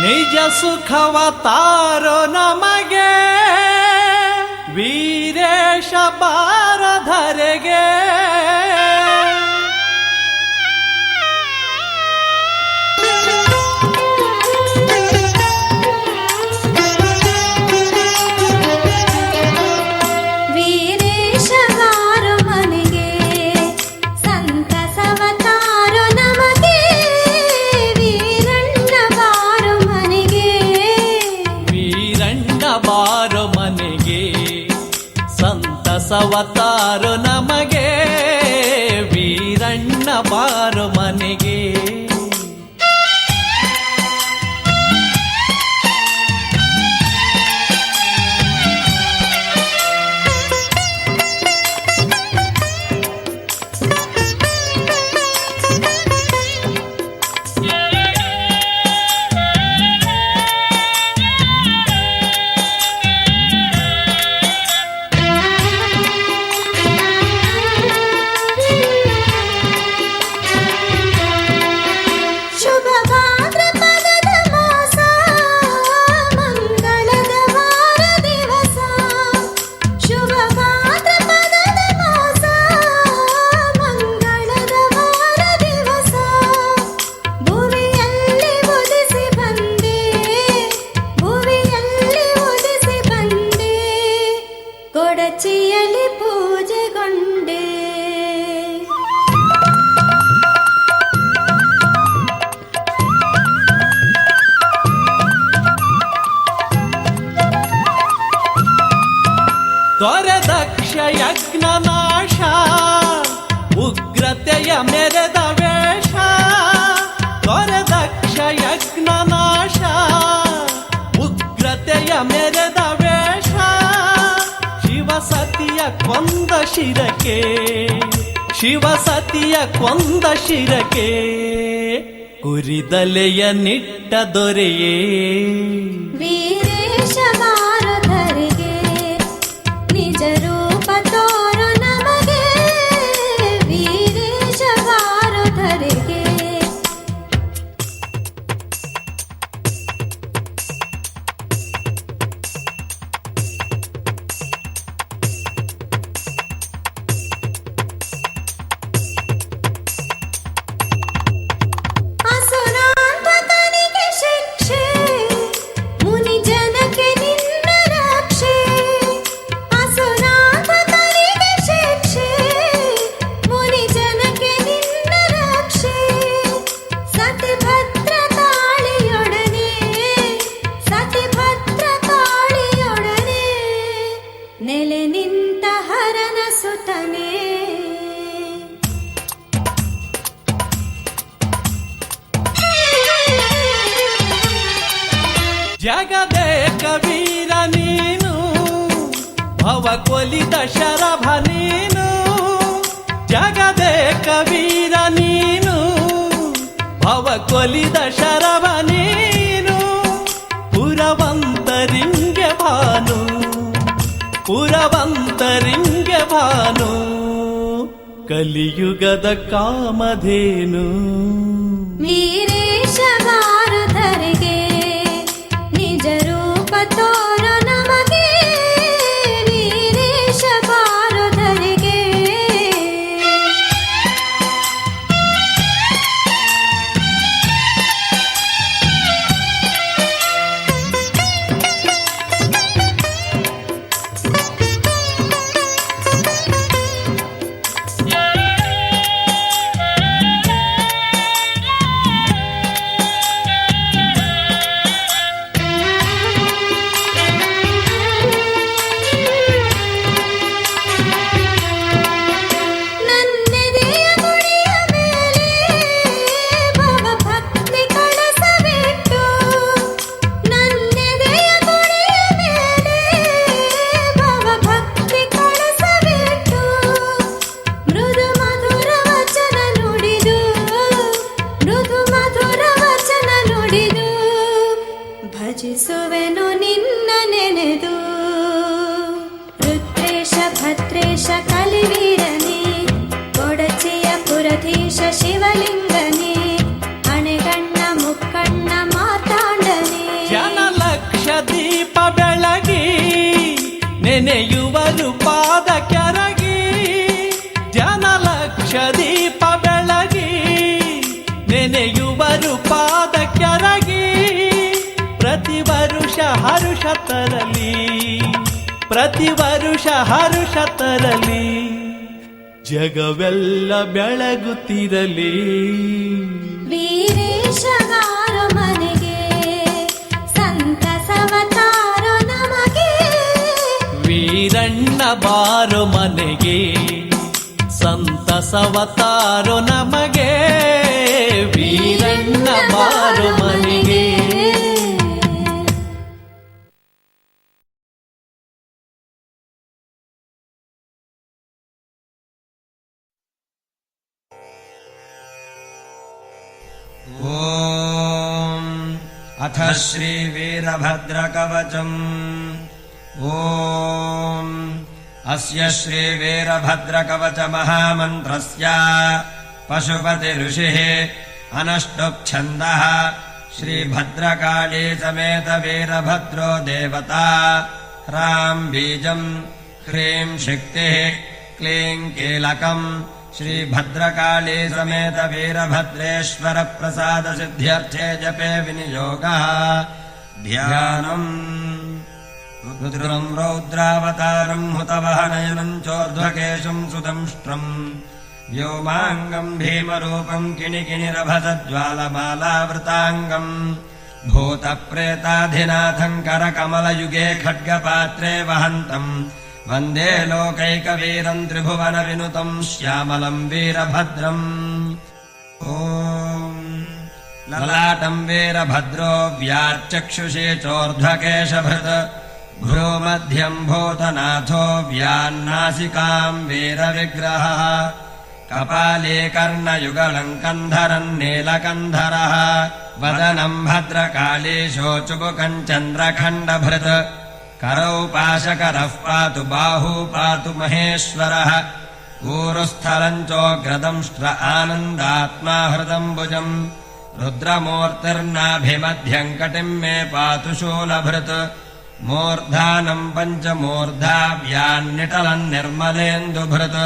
ನಿಜ ಸುಖವ ತಾರೋ ನಮಗೆ ವೀರೇಶ ಬಾರಧರೆಗೆ. ಸಂತಸವತಾರೋ ನಮಗೆ ವೀರಣ್ಣ ಬಾರೋ ಮನೆಗೆ. ದೊರೆದಕ್ಷ ಯಜ್ಞ ನಾಶ ಉಗ್ರತೆಯ ಮೆರೆದ ವೇಷ. ದೊರೆದಕ್ಷ ಯಜ್ಞ ನಾಶ ಉಗ್ರತೆಯ ಮೆರೆದ ವೇಷ. ಶಿವಸತಿಯ ಕೊಂದ ಶಿರಕೆ ಶಿವಸತಿಯ ಕೊಂದ ಶಿರಕೆ. ಕುರಿದಲೆಯ ನಿಟ್ಟ ದೊರೆಯೇ ವೀರೇಶ ಬಾರಧರೆಗೆ. ನಿಜ ರೂಪ ತೋರು ನಮಗೆ ವೀರೇಶ ಬಾರಧರೆಗೆ. ನೆಲೆ ನಿಂತ ಹರನ ಸುತನೇ ಜಗದೇಕ ವೀರ ನೀನು ಭವ ಕೊಲಿದ ಶರಭ ನೀನು. ಜಗದೇಕ ವೀರ ನೀನು ಭವ ಕೊಲಿದ ಶರಭ ನೀನು. ಪುರವಂತರಿಂಗೆ ಭಾನು ಪುರವಂತರಿಂಗೆ ಭಾನು. ಕಲಿಯುಗದ ಕಾಮಧೇನು ವೀರೇಶ ಬಾರಧರೆಗೆ. ನಿಜ ರೂಪ ತೋರು ನಮಗೆ ವೀರೇಶ ಬಾರಧರೆಗೆ. ಭಜಿಸುವೆನು ನಿನ್ನ ನೆನೆದು. ರುದ್ರೇಶ ಭದ್ರೇಶ ಕಲಿವೀರನೇ ಕೊಡಚಿಯ ಪುರಧೀಶ ಶಿವಲಿಂಗನೇ. ಅಣೆಗಣ್ಣ ಮುಕ್ಕಣ್ಣ ಮಾತಾಂಡನೇ ನೆನೆಯುವರು ಪಾದಕ್ಕೆರಗಿ ಪ್ರತಿ ವರುಷ ಹರುಷ ತರಲಿ ಪ್ರತಿ ವರುಷ ಹರುಷ ತರಲಿ ಜಗವೆಲ್ಲ ಬೆಳಗುತ್ತಿರಲಿ ವೀರೇಶಗಾರ ಮನೆಗೆ ಸಂತಸವ ತಾರೋ ನಮಗೆ ವೀರಣ್ಣ ಬಾರೋ ಮನೆಗೆ ಸಂತಸವ ತಾರೋ ನಮಗೆ ವೀರಣ್ಣ ಬಾರೋ ಮನೆಗೆ ॐ अथ श्रीवीरभद्रकवचम् ॐ अस्य श्रीवीरभद्रकवचमहामन्त्रस्य पशुपति ऋषिः अनष्टुप्छन्दः श्रीभद्रकाली समेत वीरभद्रो देवता ह्रां बीजम् ह्रीं शक्तिः क्लीं कीलकम् श्रीभद्रकाली समेत वीरभद्रेश्वर प्रसाद सिद्ध्यर्थे जपे विनियोगः ध्यानम् रुद्रम् रौद्रावतारम् हुतवहनयनम् चोर्ध्वकेशम् सुदंष्ट्रम् व्योमाङ्गम् भीमरूपम् किणिकिणिरभसज्ज्वालमालावृताङ्गम् भूतप्रेताधिनाथम् करकमलयुगे खड्गपात्रे वहन्तम् वन्दे लोकैकवीरम् त्रिभुवनविनुतम् श्यामलम् वीरभद्रम् ॐ ललाटम् वीरभद्रो व्याच्चक्षुषे चोर्ध्वकेशभृत् भ्रूमध्यम् भूतनाथो व्यान्नासिकाम् वीरविग्रहः कपाले कर्णयुगलम् कन्धरम् नीलकन्धरः वदनम् भद्रकाली शोचुबुकम् चन्द्रखण्डभृत् करौ पाशकरः पातु बाहू पातु महेश्वरः ऊरुस्थलम् चोग्रदंष्ट्र आनन्दात्मा हृदम्बुजम् रुद्रमूर्तिर्नाभिमध्यम् कटिम् मे पातु शूलभृत् मूर्धानम् पञ्चमूर्धाव्यान्निटलम् निर्मलेन्दुभृत्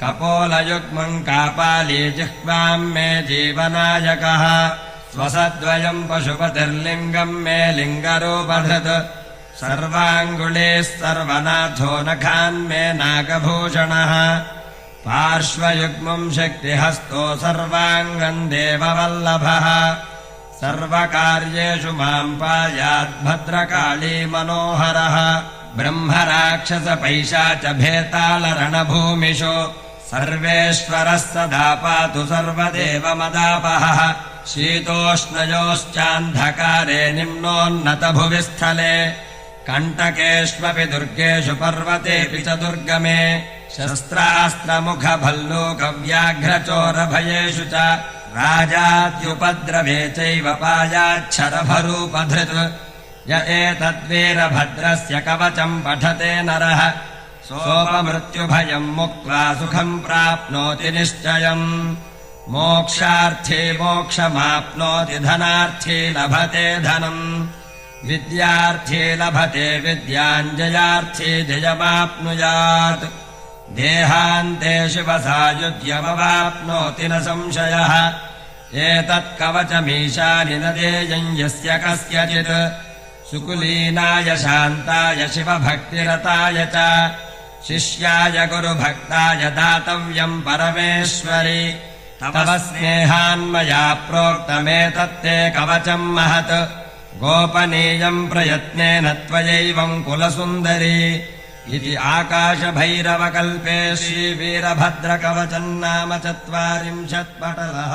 कपोलयुग्मम् कापाली जिह्वाम् मे जीवनायकः स्वसद्वयम् पशुपतिर्लिङ्गम् मे लिङ्गरूपधृत् सर्वाङ्गुलीः सर्वनाथो नखान्मे नागभूषणः पार्श्वयुग्मम् शक्तिहस्तो सर्वाङ्गम् देववल्लभः सर्वकार्येषु माम् पायाद्भद्रकाली मनोहरः ब्रह्मराक्षसपैशाच भेतालरणभूमिषु सर्वेश्वरः सदा पातु सर्वदेवमदापहः शीतोष्णयोश्चान्धकारे निम्नोन्नतभुवि स्थले कण्टकेष्वपि दुर्गेषु पर्वतेऽपि च दुर्गमे शस्त्रास्त्रमुखभल्लूकव्याघ्रचोरभयेषु च राजाद्युपद्रवे चैव पायाच्छरभरूपधृत् य एतद्वीरभद्रस्य कवचम् पठते नरः सोपमृत्युभयम् मुक्त्वा सुखम् प्राप्नोति निश्चयम् मोक्षार्थी मोक्षमाप्नोति धनार्थी लभते धनम् विद्यार्थी लभते विद्याम् जयार्थी जयमाप्नुयात् देहान्ते शिवसायुज्यमवाप्नोति न संशयः एतत्कवचमीशानि न देयम् यस्य कस्यचित् सुकुलीनाय शान्ताय शिवभक्तिरताय च शिष्याय गुरुभक्ताय दातव्यम् परमेश्वरि तव स्नेहान्मया प्रोक्तमेतत्ते कवचम् महत् गोपनीयम् प्रयत्नेन त्वयैवम् कुलसुन्दरी इति आकाशभैरवकल्पे श्रीवीरभद्रकवचम् नाम 40 पटलः।